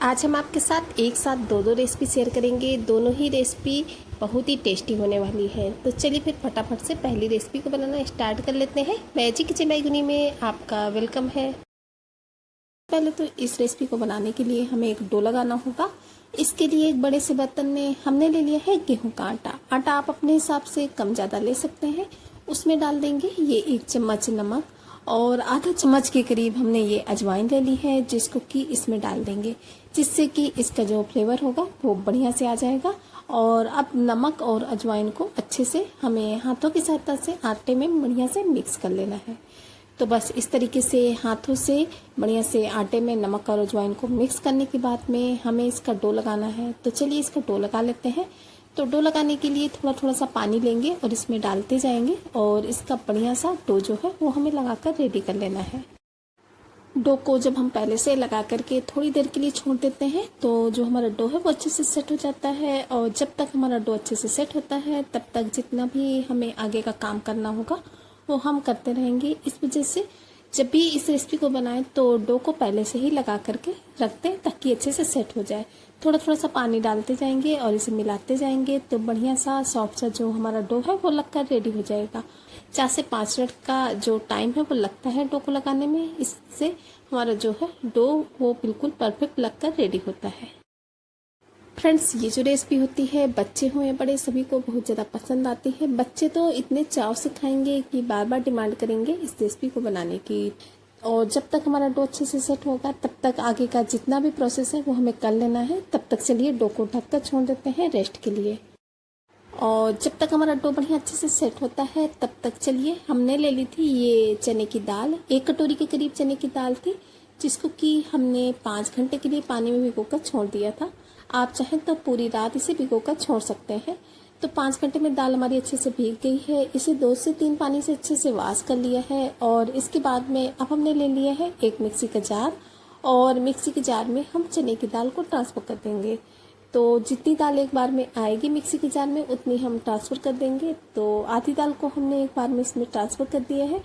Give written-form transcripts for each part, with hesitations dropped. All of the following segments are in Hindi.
आज हम आपके साथ एक साथ दो रेसिपी शेयर करेंगे। दोनों ही रेसिपी बहुत ही टेस्टी होने वाली है। तो चलिए फिर फटाफट से पहली रेसिपी को बनाना स्टार्ट कर लेते हैं। मैजिक किचन बाय गुनी में आपका वेलकम है। पहले तो इस रेसिपी को बनाने के लिए हमें एक डो लगाना होगा। इसके लिए एक बड़े से बर्तन में हमने ले लिया है गेहूं का आटा। आटा आप अपने हिसाब से कम ज़्यादा ले सकते हैं। उसमें डाल देंगे ये 1 चम्मच नमक और आधा चम्मच के करीब हमने ये अजवाइन ले ली है, जिसको कि इसमें डाल देंगे, जिससे कि इसका जो फ्लेवर होगा वो बढ़िया से आ जाएगा। और अब नमक और अजवाइन को अच्छे से हमें हाथों की सहायता से आटे में बढ़िया से मिक्स कर लेना है। तो बस इस तरीके से हाथों से बढ़िया से आटे में नमक और अजवाइन को मिक्स करने के बाद में हमें इसका डो लगाना है। तो चलिए इसका डो लगा लेते हैं। तो डो लगाने के लिए थोड़ा थोड़ा सा पानी लेंगे और इसमें डालते जाएंगे और इसका बढ़िया सा डो जो है वो हमें लगाकर रेडी कर लेना है। डो को जब हम पहले से लगा करके थोड़ी देर के लिए छोड़ देते हैं तो जो हमारा डो है वो अच्छे से सेट हो जाता है। और जब तक हमारा डो अच्छे से सेट होता है तब तक जितना भी हमें आगे का काम करना होगा वो हम करते रहेंगे। इस वजह से जब भी इस रेसिपी को बनाएं तो डो को पहले से ही लगा करके रख दें ताकि अच्छे से सेट हो जाए। थोड़ा थोड़ा सा पानी डालते जाएंगे और इसे मिलाते जाएंगे तो बढ़िया सा सॉफ्ट सा जो हमारा डो है वो लगकर रेडी हो जाएगा। 4 से 5 मिनट का जो टाइम है वो लगता है डो को लगाने में। इससे हमारा जो है डो वो बिल्कुल परफेक्ट लगकर रेडी होता है। फ्रेंड्स, ये जो रेसिपी होती है बच्चे हो या बड़े सभी को बहुत ज़्यादा पसंद आती है। बच्चे तो इतने चाव से खाएंगे कि बार बार डिमांड करेंगे इस रेसिपी को बनाने की। और जब तक हमारा डो अच्छे से सेट होगा तब तक आगे का जितना भी प्रोसेस है वो हमें कर लेना है। तब तक चलिए डो को ढककर छोड़ देते हैं रेस्ट के लिए। और जब तक हमारा डो बढ़िया अच्छे से सेट होता है तब तक चलिए हमने ले ली थी ये चने की दाल। 1 कटोरी के करीब चने की दाल थी, जिसको कि हमने 5 घंटे के लिए पानी में भिगोकर छोड़ दिया था। आप चाहें तो पूरी रात इसे भिगोकर छोड़ सकते हैं। तो 5 घंटे में दाल हमारी अच्छे से भीग गई है। इसे 2 से 3 पानी से अच्छे से वॉश कर लिया है। और इसके बाद में अब हमने ले लिया है एक मिक्सी का जार और मिक्सी के जार में हम चने की दाल को ट्रांसफर कर देंगे। तो जितनी दाल एक बार में आएगी मिक्सी के जार में उतनी हम ट्रांसफ़र कर देंगे। तो आधी दाल को हमने एक बार में इसमें ट्रांसफ़र कर दिया है।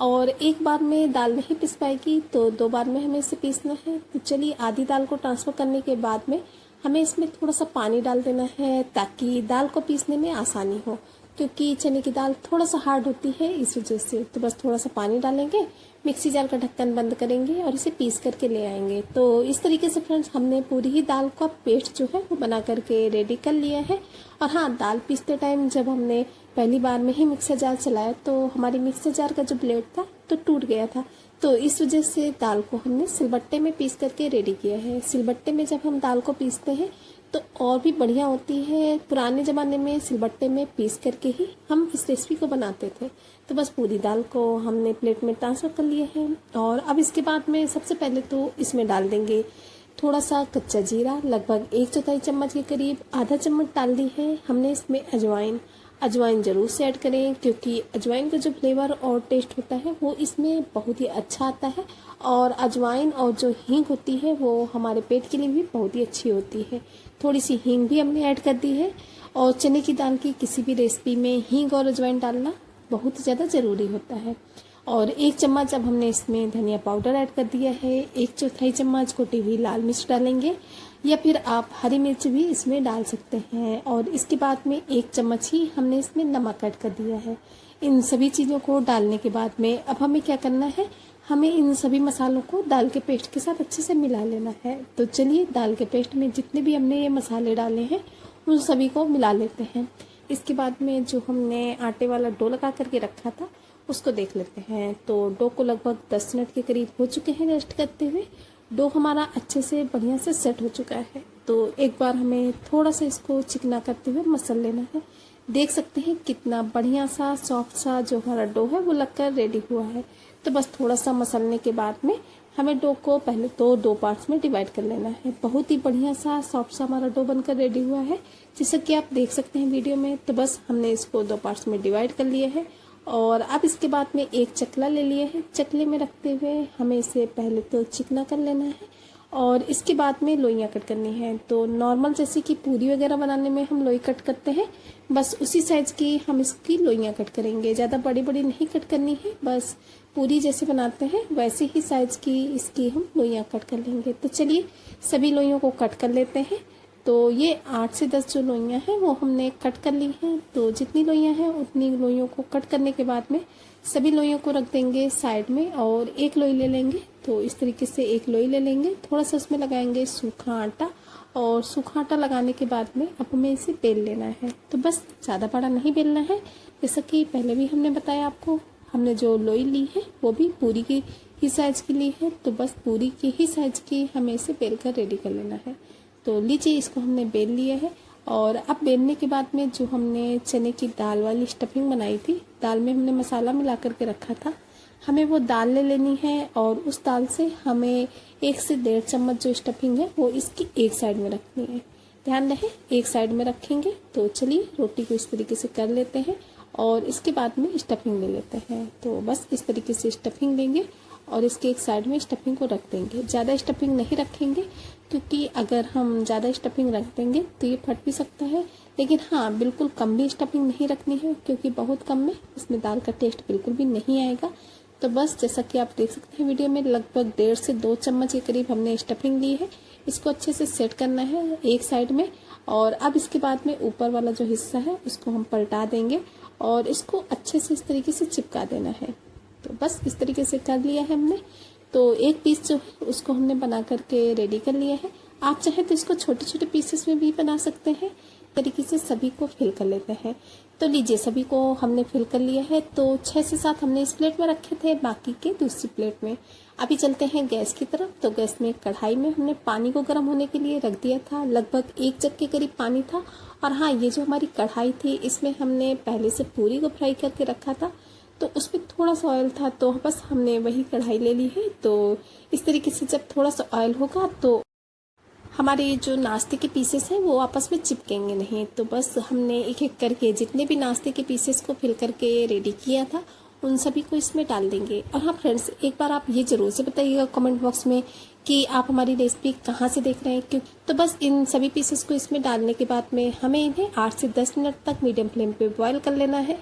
और एक बार में दाल नहीं पिस पाएगी तो 2 बार में हमें इसे पीसना है। तो चलिए आधी दाल को ट्रांसफ़र करने के बाद में हमें इसमें थोड़ा सा पानी डाल देना है ताकि दाल को पीसने में आसानी हो, क्योंकि चने की दाल थोड़ा सा हार्ड होती है इस वजह से। तो बस थोड़ा सा पानी डालेंगे, मिक्सी जार का ढक्कन बंद करेंगे और इसे पीस करके ले आएंगे। तो इस तरीके से फ्रेंड्स हमने पूरी ही दाल का पेस्ट जो है वो बना करके रेडी कर लिया है। और हाँ, दाल पीसते टाइम जब हमने पहली बार में ही मिक्सर जार चलाया तो हमारी मिक्सर जार का जो ब्लेड था तो टूट गया था। तो इस वजह से दाल को हमने सिलबट्टे में पीस करके रेडी किया है। सिलबट्टे में जब हम दाल को पीसते हैं तो और भी बढ़िया होती है। पुराने ज़माने में सिलबट्टे में पीस करके ही हम इस रेसिपी को बनाते थे। तो बस पूरी दाल को हमने प्लेट में ट्रांसफ़र कर लिया है। और अब इसके बाद में सबसे पहले तो इसमें डाल देंगे थोड़ा सा कच्चा जीरा, लगभग 1/4 चम्मच के करीब। आधा चम्मच डाल दी है हमने इसमें अजवाइन ज़रूर से ऐड करें, क्योंकि अजवाइन का जो फ्लेवर और टेस्ट होता है वो इसमें बहुत ही अच्छा आता है। और अजवाइन और जो हींग होती है वो हमारे पेट के लिए भी बहुत ही अच्छी होती है। थोड़ी सी हींग भी हमने ऐड कर दी है। और चने की दाल की किसी भी रेसिपी में हींग और अजवाइन डालना बहुत ज़्यादा ज़रूरी होता है। और 1 चम्मच अब हमने इसमें धनिया पाउडर ऐड कर दिया है। 1/4 चम्मच कुटी हुई लाल मिर्च डालेंगे, या फिर आप हरी मिर्च भी इसमें डाल सकते हैं। और इसके बाद में 1 चम्मच ही हमने इसमें नमक ऐड कर दिया है। इन सभी चीज़ों को डालने के बाद में अब हमें क्या करना है, हमें इन सभी मसालों को दाल के पेस्ट के साथ अच्छे से मिला लेना है। तो चलिए दाल के पेस्ट में जितने भी हमने ये मसाले डाले हैं उन सभी को मिला लेते हैं। इसके बाद में जो हमने आटे वाला डो लगा करके रखा था उसको देख लेते हैं। तो डो को लगभग 10 मिनट के करीब हो चुके हैं रेस्ट करते हुए। डो हमारा अच्छे से बढ़िया से सेट हो चुका है। तो एक बार हमें थोड़ा सा इसको चिकना करते हुए मसल लेना है। देख सकते हैं कितना बढ़िया सा सॉफ्ट सा जो हमारा डो है वो लगकर रेडी हुआ है। तो बस थोड़ा सा मसलने के बाद में हमें डो को पहले तो 2 पार्ट्स में डिवाइड कर लेना है। बहुत ही बढ़िया सा सॉफ्ट सा हमारा डो बनकर रेडी हुआ है, जैसा कि आप देख सकते हैं वीडियो में। तो बस हमने इसको 2 पार्ट्स में डिवाइड कर लिया है। और अब इसके बाद में एक चकला ले लिया है। चकले में रखते हुए हमें इसे पहले तो चिकना कर लेना है और इसके बाद में लोइयाँ कट करनी है। तो नॉर्मल जैसे कि पूरी वगैरह बनाने में हम लोई कट करते हैं, बस उसी साइज़ की हम इसकी लोइयाँ कट करेंगे। ज़्यादा बड़ी बड़ी नहीं कट करनी है, बस पूरी जैसे बनाते हैं वैसे ही साइज़ की इसकी हम लोइयाँ कट कर लेंगे। तो चलिए सभी लोइयों को कट कर लेते हैं। तो ये 8 से 10 जो लोइयाँ हैं वो हमने कट कर ली हैं। तो जितनी लोइयाँ हैं उतनी लोइयों को कट करने के बाद में सभी लोइयों को रख देंगे साइड में और एक लोई ले लेंगे। तो इस तरीके से एक लोई ले लेंगे, थोड़ा सा उसमें लगाएंगे सूखा आटा और सूखा आटा लगाने के बाद में अब हमें इसे बेल लेना है। तो बस ज़्यादा बड़ा नहीं बेलना है, जैसा कि पहले भी हमने बताया आपको। हमने जो लोई ली है वो भी पूरी की ही साइज़ की ली है, तो बस पूरी की ही साइज़ की हमें इसे बेल कर रेडी कर लेना है। तो लीजिए इसको हमने बेल लिया है। और अब बेलने के बाद में जो हमने चने की दाल वाली स्टफिंग बनाई थी, दाल में हमने मसाला मिला करके रखा था, हमें वो दाल ले लेनी है और उस दाल से हमें 1 से 1.5 चम्मच जो स्टफिंग है वो इसकी एक साइड में रखनी है। ध्यान रहे एक साइड में रखेंगे। तो चलिए रोटी को इस तरीके से कर लेते हैं और इसके बाद में स्टफिंग ले लेते हैं। तो बस इस तरीके से स्टफिंग लेंगे और इसके एक साइड में स्टफिंग को रख देंगे। ज़्यादा स्टफिंग नहीं रखेंगे, क्योंकि अगर हम ज़्यादा स्टफिंग रख देंगे तो ये फट भी सकता है। लेकिन हाँ, बिल्कुल कम भी स्टफिंग नहीं रखनी है, क्योंकि बहुत कम में इसमें दाल का टेस्ट बिल्कुल भी नहीं आएगा। तो बस जैसा कि आप देख सकते हैं वीडियो में, लगभग 1.5 से 2 चम्मच के करीब हमने स्टफिंग ली है। इसको अच्छे से सेट करना है एक साइड में। और अब इसके बाद में ऊपर वाला जो हिस्सा है उसको हम पलटा देंगे और इसको अच्छे से इस तरीके से चिपका देना है। तो बस इस तरीके से कर लिया है हमने। तो एक पीस जो है उसको हमने बना करके रेडी कर लिया है। आप चाहें तो इसको छोटे छोटे पीसेस में भी बना सकते हैं। तरीके से सभी को फिल कर लेते हैं। तो लीजिए सभी को हमने फिल कर लिया है। तो 6 से 7 हमने इस प्लेट में रखे थे, बाकी के दूसरी प्लेट में। अभी चलते हैं गैस की तरफ। तो गैस में कढ़ाई में हमने पानी को गर्म होने के लिए रख दिया था। लगभग 1 जग के करीब पानी था। और हाँ, ये जो हमारी कढ़ाई थी इसमें हमने पहले से पूरी को फ्राई करके रखा था, तो उसमें थोड़ा सा ऑयल था, तो बस हमने वही कढ़ाई ले ली है। तो इस तरीके से जब थोड़ा सा ऑयल होगा तो हमारे जो नाश्ते के पीसेस हैं वो आपस में चिपकेंगे नहीं। तो बस हमने एक एक करके जितने भी नाश्ते के पीसेस को फिल करके रेडी किया था उन सभी को इसमें डाल देंगे। और हाँ फ्रेंड्स, एक बार आप ये ज़रूर से बताइएगा कमेंट बॉक्स में कि आप हमारी रेसिपी कहाँ से देख रहे हैं, क्यों। तो बस इन सभी पीसेस को इसमें डालने के बाद में हमें इन्हें 8 से 10 मिनट तक मीडियम फ्लेम पे बॉईल कर लेना है।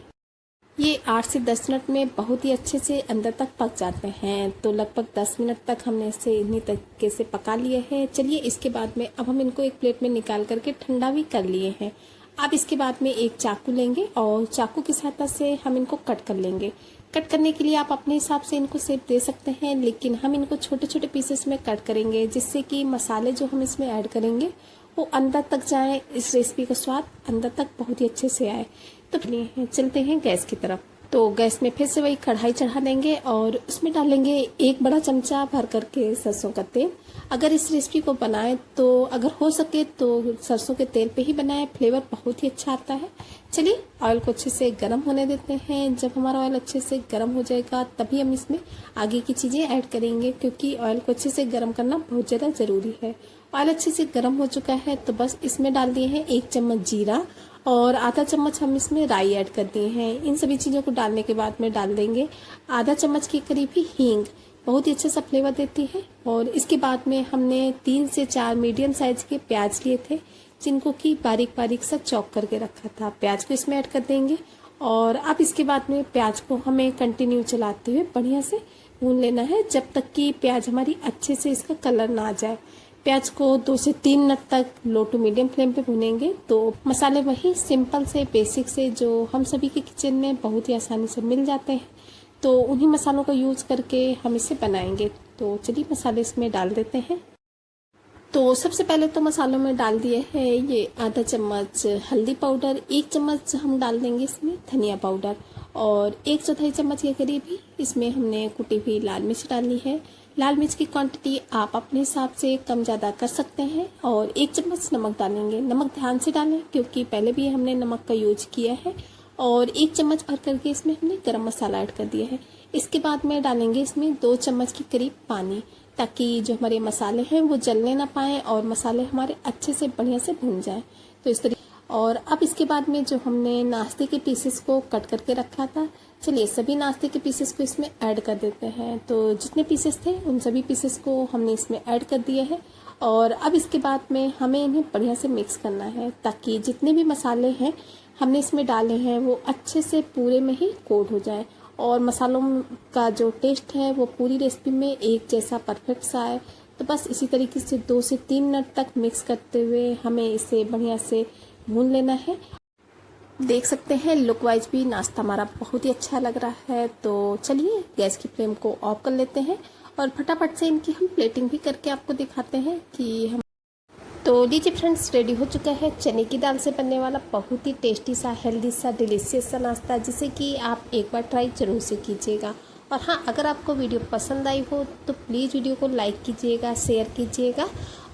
ये 8 से 10 मिनट में बहुत ही अच्छे से अंदर तक पक जाते हैं। तो लगभग 10 मिनट तक हमने इसे इन्हीं तरीके से पका लिए हैं। चलिए इसके बाद में अब हम इनको एक प्लेट में निकाल करके ठंडा भी कर लिए हैं। अब इसके बाद में एक चाकू लेंगे और चाकू की सहायता से हम इनको कट कर लेंगे। कट करने के लिए आप अपने हिसाब से इनको शेप दे सकते हैं, लेकिन हम इनको छोटे छोटे पीसेस में कट करेंगे, जिससे कि मसाले जो हम इसमें ऐड करेंगे वो अंदर तक जाए, इस रेसिपी का स्वाद अंदर तक बहुत ही अच्छे से आए। तो चलते हैं गैस की तरफ। तो गैस में फिर से वही कढ़ाई चढ़ा देंगे और उसमें डालेंगे 1 बड़ा चमचा भर करके सरसों का तेल। अगर इस रेसिपी को बनाएं तो अगर हो सके तो सरसों के तेल पे ही बनाएं, फ्लेवर बहुत ही अच्छा आता है। चलिए ऑयल को अच्छे से गर्म होने देते हैं। जब हमारा ऑयल अच्छे से गर्म हो जाएगा तभी हम इसमें आगे की चीज़ें ऐड करेंगे, क्योंकि ऑयल को अच्छे से गर्म करना बहुत ज़्यादा ज़रूरी है। ऑयल अच्छे से गर्म हो चुका है तो बस इसमें डाल दिए हैं 1 चम्मच जीरा और आधा चम्मच हम इसमें राई ऐड कर दिए हैं। इन सभी चीज़ों को डालने के बाद में डाल देंगे आधा चम्मच के करीब ही हींग, बहुत ही अच्छा सा फ्लेवर देती है। और इसके बाद में हमने 3 से 4 मीडियम साइज के प्याज लिए थे, जिनको कि बारीक बारीक सा चॉप करके रखा था। प्याज को इसमें ऐड कर देंगे और अब इसके बाद में प्याज को हमें कंटिन्यू चलाते हुए बढ़िया से भून लेना है, जब तक कि प्याज हमारी अच्छे से इसका कलर ना आ जाए। प्याज को 2 से 3 मिनट तक लो टू मीडियम फ्लेम पे भुनेंगे। तो मसाले वही सिंपल से बेसिक से जो हम सभी के किचन में बहुत ही आसानी से मिल जाते हैं, तो उन्हीं मसालों का यूज़ करके हम इसे बनाएंगे। तो चलिए मसाले इसमें डाल देते हैं। तो सबसे पहले तो मसालों में डाल दिए है ये आधा चम्मच हल्दी पाउडर, 1 चम्मच हम डाल देंगे इसमें धनिया पाउडर और 1/4 चम्मच के करीब ही इसमें हमने कुटी हुई लाल मिर्च डाली है। लाल मिर्च की क्वांटिटी आप अपने हिसाब से कम ज़्यादा कर सकते हैं। और 1 चम्मच नमक डालेंगे। नमक ध्यान से डालें, क्योंकि पहले भी हमने नमक का यूज किया है। और 1 चम्मच भर करके इसमें हमने गरम मसाला ऐड कर दिया है। इसके बाद में डालेंगे इसमें 2 चम्मच के करीब पानी, ताकि जो हमारे मसाले हैं वो जलने ना पाए और मसाले हमारे अच्छे से बढ़िया से भुन जाए। तो इस तरीके और अब इसके बाद में जो हमने नाश्ते के पीसेस को कट करके रखा था, चलिए सभी नाश्ते के पीसेस को इसमें ऐड कर देते हैं। तो जितने पीसेस थे उन सभी पीसेस को हमने इसमें ऐड कर दिया है। और अब इसके बाद में हमें इन्हें बढ़िया से मिक्स करना है ताकि जितने भी मसाले हैं हमने इसमें डाले हैं वो अच्छे से पूरे में ही कोट हो जाए और मसालों का जो टेस्ट है वो पूरी रेसिपी में एक जैसा परफेक्ट सा आए। तो बस इसी तरीके से 2 से 3 मिनट तक मिक्स करते हुए हमें इसे बढ़िया से भून लेना है। देख सकते हैं लुक वाइज भी नाश्ता हमारा बहुत ही अच्छा लग रहा है। तो चलिए गैस की फ्लेम को ऑफ कर लेते हैं और फटाफट से इनकी हम प्लेटिंग भी करके आपको दिखाते हैं कि हम। तो लीजिए फ्रेंड्स, रेडी हो चुका है चने की दाल से बनने वाला बहुत ही टेस्टी सा, हेल्दी सा, डिलीशियस सा नाश्ता, जिसे कि आप एक बार ट्राई जरूर से कीजिएगा। और हाँ, अगर आपको वीडियो पसंद आई हो तो प्लीज़ वीडियो को लाइक कीजिएगा, शेयर कीजिएगा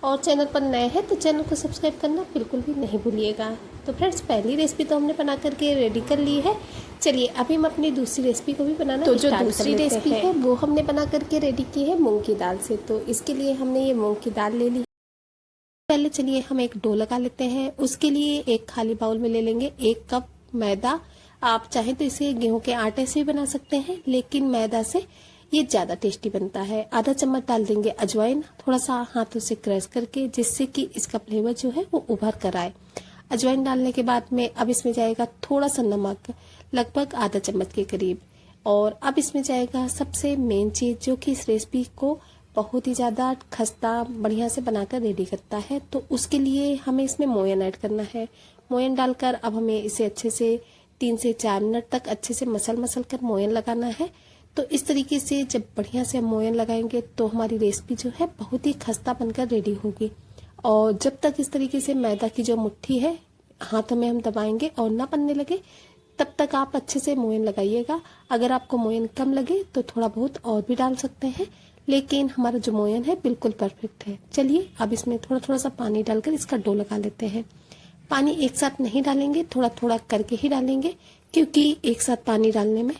और चैनल पर नए हैं तो चैनल को सब्सक्राइब करना बिल्कुल भी नहीं भूलिएगा। तो फ्रेंड्स, पहली रेसिपी तो हमने बना करके रेडी कर ली है। चलिए अभी हम अपनी दूसरी रेसिपी को भी बनाना तो जो दूसरी रेसिपी है वो हमने बना करके रेडी की है मूंग की दाल से। तो इसके लिए हमने ये मूंग की दाल ले ली। पहले चलिए हम एक डो लगा लेते हैं। उसके लिए एक खाली बाउल में ले लेंगे 1 कप मैदा। आप चाहें तो इसे गेहूं के आटे से भी बना सकते हैं, लेकिन मैदा से ये ज़्यादा टेस्टी बनता है। आधा चम्मच डाल देंगे अजवाइन, थोड़ा सा हाथों से क्रश करके, जिससे कि इसका फ्लेवर जो है वो उभर कर आए। अजवाइन डालने के बाद में अब इसमें जाएगा थोड़ा सा नमक, लगभग आधा चम्मच के करीब। और अब इसमें जाएगा सबसे मेन चीज़ जो कि इस रेसिपी को बहुत ही ज़्यादा खस्ता बढ़िया से बनाकर रेडी करता है। तो उसके लिए हमें इसमें मोयन ऐड करना है। मोयन डालकर अब हमें इसे अच्छे से 3 से 4 मिनट तक अच्छे से मसल कर मोयन लगाना है। तो इस तरीके से जब बढ़िया से हम मोयन लगाएंगे तो हमारी रेसिपी जो है बहुत ही खस्ता बनकर रेडी होगी। और जब तक इस तरीके से मैदा की जो मुट्ठी है हाथों में हम दबाएंगे और ना बनने लगे, तब तक आप अच्छे से मोयन लगाइएगा। अगर आपको मोयन कम लगे तो थोड़ा बहुत और भी डाल सकते हैं, लेकिन हमारा जो मोयन है बिल्कुल परफेक्ट है। चलिए अब इसमें थोड़ा थोड़ा सा पानी डालकर इसका डो लगा लेते हैं। पानी एक साथ नहीं डालेंगे, थोड़ा थोड़ा करके ही डालेंगे, क्योंकि एक साथ पानी डालने में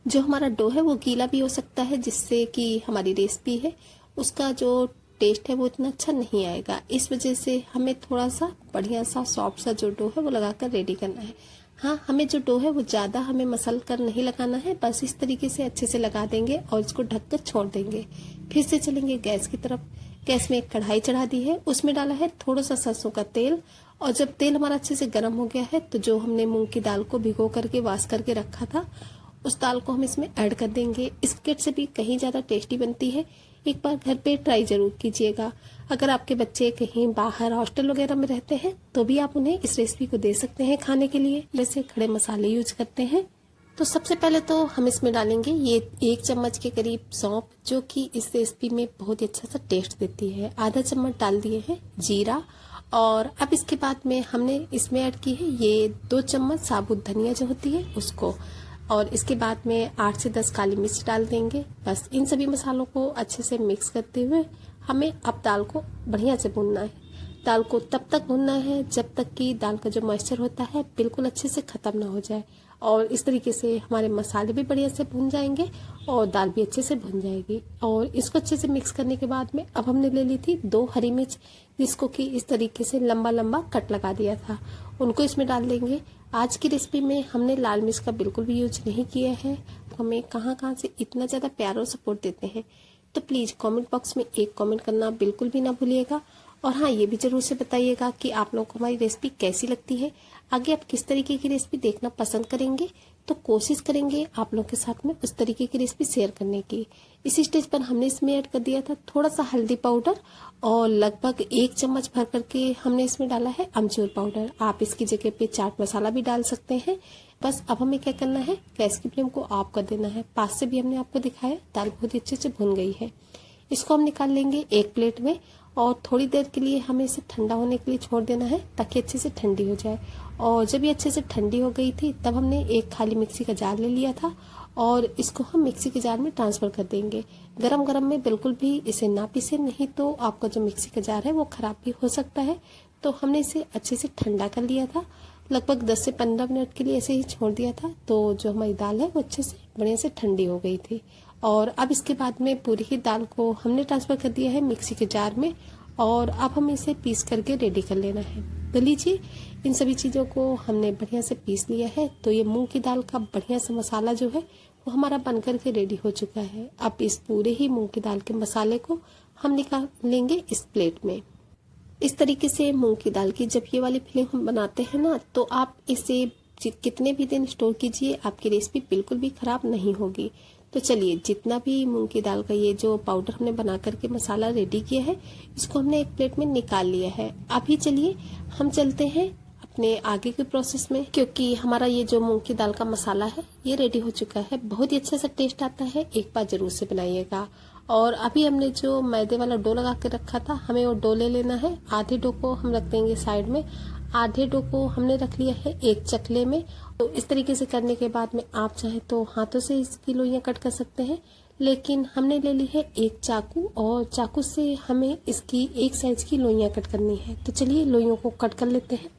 जो हमारा डो है वो गीला भी हो सकता है, जिससे कि हमारी रेसिपी है उसका जो टेस्ट है वो इतना अच्छा नहीं आएगा। इस वजह से हमें थोड़ा सा बढ़िया सा सॉफ्ट सा जो डो है वो लगाकर रेडी करना है। हाँ, हमें जो डो है वो ज़्यादा हमें मसल कर नहीं लगाना है, बस इस तरीके से अच्छे से लगा देंगे और इसको ढककर छोड़ देंगे। फिर से चलेंगे गैस की तरफ। गैस में एक कढ़ाई चढ़ा दी है, उसमें डाला है थोड़ा सा सरसों का तेल। और जब तेल हमारा अच्छे से गर्म हो गया है तो जो हमने मूंग की दाल को भिगो करके वाश करके रखा था उस दाल को हम इसमें ऐड कर देंगे। इसके से भी कहीं ज़्यादा टेस्टी बनती है। एक बार घर पे ट्राई जरूर कीजिएगा। अगर आपके बच्चे कहीं बाहर हॉस्टल वगैरह में रहते हैं तो भी आप उन्हें इस रेसिपी को दे सकते हैं खाने के लिए। जैसे खड़े मसाले यूज करते हैं। तो सबसे पहले तो हम इसमें डालेंगे ये 1 चम्मच के करीब सौंफ, जो कि इस रेसिपी में बहुत ही अच्छा सा टेस्ट देती है। आधा चम्मच डाल दिए हैं जीरा। और अब इसके बाद में हमने इसमें ऐड की है ये 2 चम्मच साबुत धनिया जो होती है उसको। और इसके बाद में 8 से 10 काली मिर्च डाल देंगे। बस इन सभी मसालों को अच्छे से मिक्स करते हुए हमें अब दाल को बढ़िया से भूनना है। दाल को तब तक भूनना है जब तक कि दाल का जो मॉइस्चर होता है बिल्कुल अच्छे से ख़त्म ना हो जाए। और इस तरीके से हमारे मसाले भी बढ़िया से भून जाएंगे और दाल भी अच्छे से भून जाएगी। और इसको अच्छे से मिक्स करने के बाद में अब हमने ले ली थी 2 हरी मिर्च, जिसको कि इस तरीके से लंबा लंबा कट लगा दिया था, उनको इसमें डाल देंगे। आज की रेसिपी में हमने लाल मिर्च का बिल्कुल भी यूज नहीं किया है। हमें कहाँ से इतना ज़्यादा प्यार और सपोर्ट देते हैं, तो प्लीज़ कमेंट बॉक्स में एक कमेंट करना बिल्कुल भी ना भूलिएगा। और हाँ, ये भी जरूर से बताइएगा कि आप लोगों को हमारी रेसिपी कैसी लगती है। आगे आप किस तरीके की रेसिपी देखना पसंद करेंगे, तो कोशिश करेंगे आप लोगों के साथ में उस तरीके की रेसिपी शेयर करने की। इसी स्टेज पर हमने इसमें ऐड कर दिया था थोड़ा सा हल्दी पाउडर और लगभग 1 चम्मच भर करके हमने इसमें डाला है अमचूर पाउडर। आप इसकी जगह पे चाट मसाला भी डाल सकते हैं। बस अब हमें क्या करना है, गैस की फ्लेम को ऑफ कर देना है। पास से भी हमने आपको दिखाया, दाल बहुत ही अच्छे से भुन गई है। इसको हम निकाल लेंगे एक प्लेट में और थोड़ी देर के लिए हमें इसे ठंडा होने के लिए छोड़ देना है, ताकि अच्छे से ठंडी हो जाए। और जब ये अच्छे से ठंडी हो गई थी तब हमने एक खाली मिक्सी का जार ले लिया था और इसको हम मिक्सी के जार में ट्रांसफर कर देंगे। गरम गरम में बिल्कुल भी इसे ना पीसे, नहीं तो आपका जो मिक्सी का जार है वो खराब भी हो सकता है। तो हमने इसे अच्छे से ठंडा कर लिया था, लगभग 10 से 15 मिनट के लिए ऐसे ही छोड़ दिया था। तो जो हमारी दाल है वो अच्छे से बढ़िया से ठंडी हो गई थी। और अब इसके बाद में पूरी ही दाल को हमने ट्रांसफर कर दिया है मिक्सी के जार में और अब हमें इसे पीस करके रेडी कर लेना है। लीजिए। इन सभी चीज़ों को हमने बढ़िया से पीस लिया है। तो ये मूंग की दाल का बढ़िया सा मसाला जो है वो हमारा बनकर के रेडी हो चुका है। अब इस पूरे ही मूंग की दाल के मसाले को हम निकाल लेंगे इस प्लेट में। इस तरीके से मूंग की दाल की जब ये वाली फिलिंग हम बनाते हैं ना, तो आप इसे कितने भी दिन स्टोर कीजिए, आपकी रेसिपी बिल्कुल भी खराब नहीं होगी। तो चलिए, जितना भी मूंग की दाल का ये जो पाउडर हमने बना करके मसाला रेडी किया है, इसको हमने एक प्लेट में निकाल लिया है। अभी चलिए हम चलते हैं अपने आगे के प्रोसेस में, क्योंकि हमारा ये जो मूंग की दाल का मसाला है ये रेडी हो चुका है। बहुत ही अच्छा सा टेस्ट आता है, एक बार जरूर से बनाइएगा। और अभी हमने जो मैदे वाला डो लगा के रखा था, हमें वो डो ले लेना है। आधे डो को हम रख देंगे साइड में, आधे डो को हमने रख लिया है एक चकले में। तो इस तरीके से करने के बाद में आप चाहे तो हाथों से इसकी लोइयां कट कर सकते हैं, लेकिन हमने ले ली है एक चाकू, और चाकू से हमें इसकी एक साइज की लोइयां कट करनी है। तो चलिए लोइयों को कट कर लेते हैं।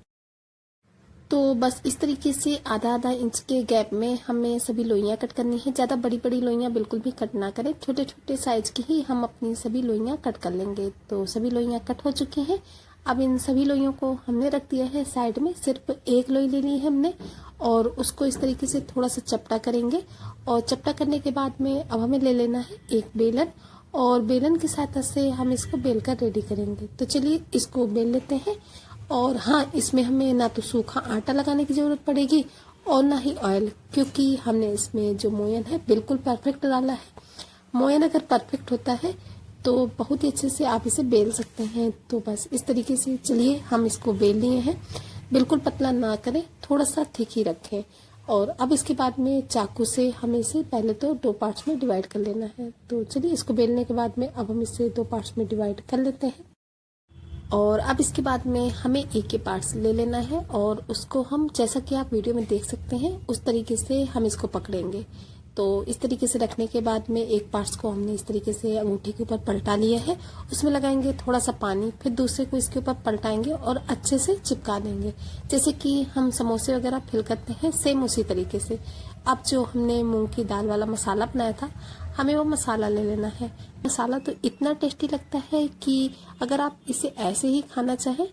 तो बस इस तरीके से आधा आधा इंच के गैप में हमें सभी लोइयां कट करनी है। ज़्यादा बड़ी बड़ी लोइयां बिल्कुल भी कट ना करें, छोटे छोटे साइज की ही हम अपनी सभी लोइयां कट कर लेंगे। तो सभी लोइयां कट हो चुकी हैं। अब इन सभी लोइयों को हमने रख दिया है साइड में। सिर्फ एक लोई ले ली है हमने, और उसको इस तरीके से थोड़ा सा चपटा करेंगे। और चपटा करने के बाद में अब हमें ले लेना है एक बेलन, और बेलन की सहायता से हम इसको बेल कर रेडी करेंगे। तो चलिए इसको बेल लेते हैं। और हाँ, इसमें हमें ना तो सूखा आटा लगाने की जरूरत पड़ेगी और ना ही ऑयल, क्योंकि हमने इसमें जो मोयन है बिल्कुल परफेक्ट डाला है। मोयन अगर परफेक्ट होता है तो बहुत ही अच्छे से आप इसे बेल सकते हैं। तो बस इस तरीके से चलिए हम इसको बेल लिए हैं। बिल्कुल पतला ना करें, थोड़ा सा थिक ही रखें। और अब इसके बाद में चाकू से हमें इसे पहले तो दो पार्ट्स में डिवाइड कर लेना है। तो चलिए इसको बेलने के बाद में अब हम इसे दो पार्ट्स में डिवाइड कर लेते हैं। और अब इसके बाद में हमें एक के पार्ट्स ले लेना है, और उसको हम जैसा कि आप वीडियो में देख सकते हैं उस तरीके से हम इसको पकड़ेंगे। तो इस तरीके से रखने के बाद में एक पार्ट्स को हमने इस तरीके से अंगूठी के ऊपर पलटा लिया है। उसमें लगाएंगे थोड़ा सा पानी, फिर दूसरे को इसके ऊपर पलटाएंगे और अच्छे से चिपका देंगे, जैसे कि हम समोसे वगैरह फिल करते हैं, सेम उसी तरीके से। अब जो हमने मूंग की दाल वाला मसाला बनाया था, हमें वो मसाला ले लेना है। मसाला तो इतना टेस्टी लगता है कि अगर आप इसे ऐसे ही खाना चाहें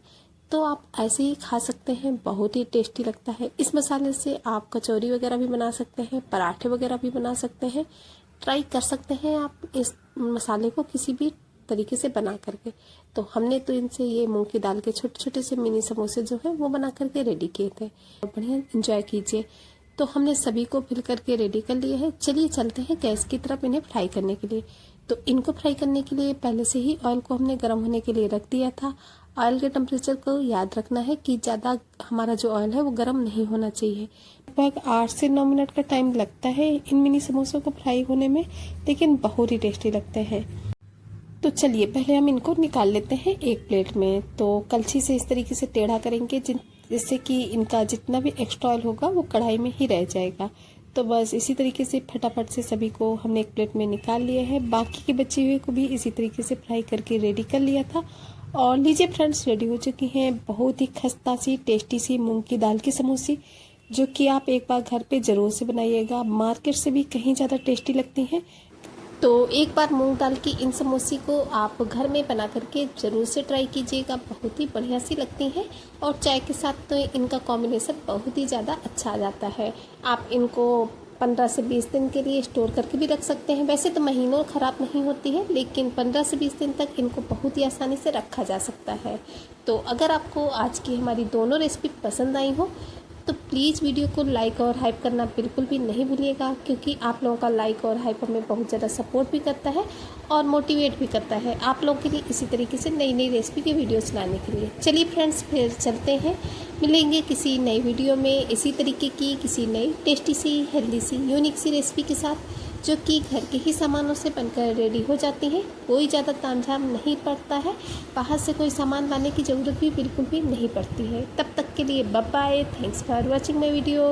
तो आप ऐसे ही खा सकते हैं, बहुत ही टेस्टी लगता है। इस मसाले से आप कचौरी वगैरह भी बना सकते हैं, पराठे वगैरह भी बना सकते हैं। ट्राई कर सकते हैं आप इस मसाले को किसी भी तरीके से बना करके। तो हमने तो इनसे ये मूंग की दाल के छोटे छोटे से मिनी समोसे जो है वो बना करके रेडी किए थे। बढ़िया एंजॉय कीजिए। तो हमने सभी को फिल करके रेडी कर लिया है। चलिए चलते हैं गैस की तरफ इन्हें फ्राई करने के लिए। तो इनको फ्राई करने के लिए पहले से ही ऑयल को हमने गर्म होने के लिए रख दिया था। ऑयल के टेम्परेचर को याद रखना है कि ज़्यादा हमारा जो ऑयल है वो गर्म नहीं होना चाहिए। लगभग 8 से 9 मिनट का टाइम लगता है इन मिनी समोसों को फ्राई होने में, लेकिन बहुत ही टेस्टी लगते हैं। तो चलिए पहले हम इनको निकाल लेते हैं एक प्लेट में। तो कलछी से इस तरीके से टेढ़ा करेंगे जिससे कि इनका जितना भी एक्स्ट्रा ऑयल होगा वो कढ़ाई में ही रह जाएगा। तो बस इसी तरीके से फटाफट से सभी को हमने एक प्लेट में निकाल लिया है। बाकी के बचे हुए को भी इसी तरीके से फ्राई करके रेडी कर लिया था। और लीजिए फ्रेंड्स, रेडी हो चुकी हैं बहुत ही खस्ता सी टेस्टी सी मूंग की दाल की समोसी, जो कि आप एक बार घर पे ज़रूर से बनाइएगा। मार्केट से भी कहीं ज़्यादा टेस्टी लगती हैं। तो एक बार मूंग दाल की इन समोसी को आप घर में बना करके ज़रूर से ट्राई कीजिएगा, बहुत ही बढ़िया सी लगती हैं। और चाय के साथ तो इनका कॉम्बिनेशन बहुत ही ज़्यादा अच्छा आ जाता है। आप इनको 15 से 20 दिन के लिए स्टोर करके भी रख सकते हैं। वैसे तो महीनों ख़राब नहीं होती है, लेकिन 15 से 20 दिन तक इनको बहुत ही आसानी से रखा जा सकता है। तो अगर आपको आज की हमारी दोनों रेसिपी पसंद आई हो तो प्लीज़ वीडियो को लाइक और हाइप करना बिल्कुल भी नहीं भूलिएगा, क्योंकि आप लोगों का लाइक और हाइप हमें बहुत ज़्यादा सपोर्ट भी करता है और मोटिवेट भी करता है आप लोगों के लिए इसी तरीके से नई नई रेसिपी के वीडियोस लाने के लिए। चलिए फ्रेंड्स, फिर चलते हैं, मिलेंगे किसी नई वीडियो में इसी तरीके की किसी नई टेस्टी सी, हेल्दी सी, यूनिक सी रेसिपी के साथ, जो कि घर के ही सामानों से बनकर रेडी हो जाती हैं। कोई ज़्यादा तामझाम नहीं पड़ता है, बाहर से कोई सामान लाने की ज़रूरत भी बिल्कुल भी नहीं पड़ती है। तब तक के लिए bye bye. Thanks for watching my video.